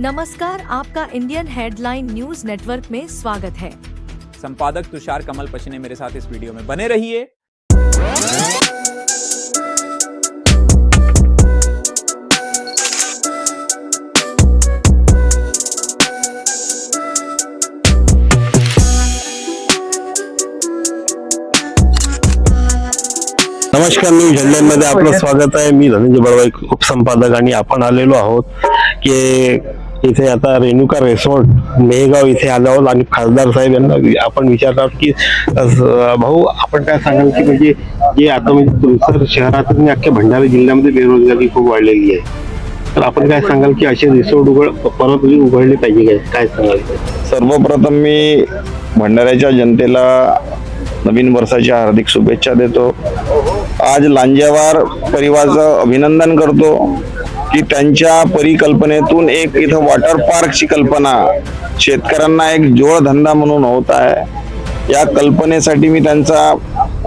नमस्कार, आपका Indian headline news network में स्वागत है। संपादक तुषार कमल पचने मेरे साथ इस वीडियो में बने रहिए। नमस्कार, न्यूज हेडलाईनमध्ये आपलं स्वागत आहे। मी धनंजय बळवाई, उपसंपादक, आणि आपण आलेलो आहोत की इथे आता रेणुका रिसॉर्ट मेहगाव इथे आलो आहोत आणि खासदार साहेब यांना आपण विचारणार की भाऊ आपण काय सांगाल की म्हणजे जे आता म्हणजे तुमचं शहरात आणि अख्ख्या भंडारा जिल्ह्यामध्ये बेरोजगारी खूप वाढलेली आहे, तर आपण काय सांगाल की असे रिसॉर्ट परत उघडले पाहिजे काय सांगाल? सर्वप्रथम मी भंडाऱ्याच्या जनतेला नवीन वर्षाच्या हार्दिक शुभेच्छा देतो। आज लांजेवार परिवाराचं अभिनंदन करतो की त्यांच्या परिकल्पनेतून एक इथं वॉटर पार्कची कल्पना शेतकऱ्यांना एक जोडधंदा म्हणून होत आहे। या कल्पनेसाठी मी त्यांचा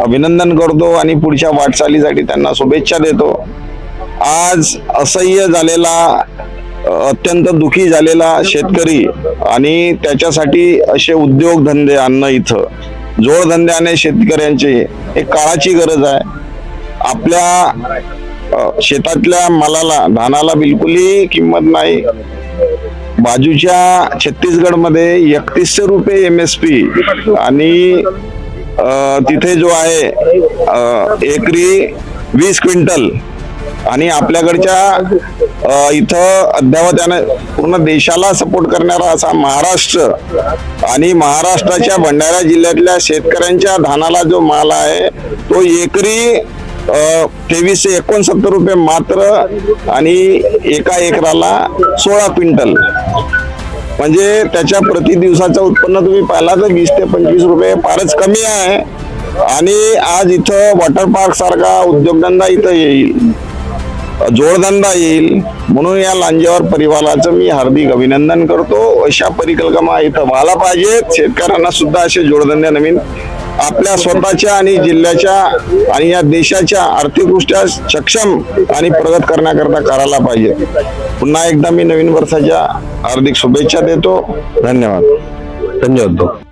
अभिनंदन करतो आणि पुढच्या वाटचालीसाठी त्यांना शुभेच्छा देतो। आज असह्य झालेला, अत्यंत दुखी झालेला शेतकरी आणि त्याच्यासाठी असे उद्योगधंदे आणणं, इथं जोडधंद्याने शेतकऱ्यांची एक काळाची गरज आहे। आपल्या शेतातल्या मालाला, धानाला बिलकुलही किंमत नाही। बाजूच्या छत्तीसगड मध्ये 3100 रुपये MSP आणि तिथे जो आहे एकरी 20 क्विंटल, आणि आपल्याकडच्या इथं अद्यावत पूर्ण देशाला सपोर्ट करणारा असा महाराष्ट्र, आणि महाराष्ट्राच्या भंडारा जिल्ह्यातल्या शेतकऱ्यांच्या धानाला जो माल आहे तो एकरी 2369 रुपये मात्र, आणि एका एकराला 16 क्विंटल, म्हणजे त्याच्या प्रति दिवसाचं उत्पन्न तुम्ही पाहिला तर 20 ते 25 रुपये फारच कमी आहे। आणि आज इथं वॉटर पार्क सारखा उद्योगधंदा इथं येईल, जोडधंदा येईल, म्हणून या लांजेवार परिवाराचं मी हार्दिक अभिनंदन करतो। अशा परिकल्पना इथं व्हायला पाहिजेत। शेतकऱ्यांना सुद्धा असे जोडधंदे नवीन आपल्या स्वतःच्या आणि जिल्ह्याच्या आणि या देशाच्या आर्थिकदृष्ट्या सक्षम आणि प्रगत करण्याकरता करायला पाहिजे। पुन्हा एकदा मी नवीन वर्षाच्या हार्दिक शुभेच्छा देतो। धन्यवाद। धन्यवाद।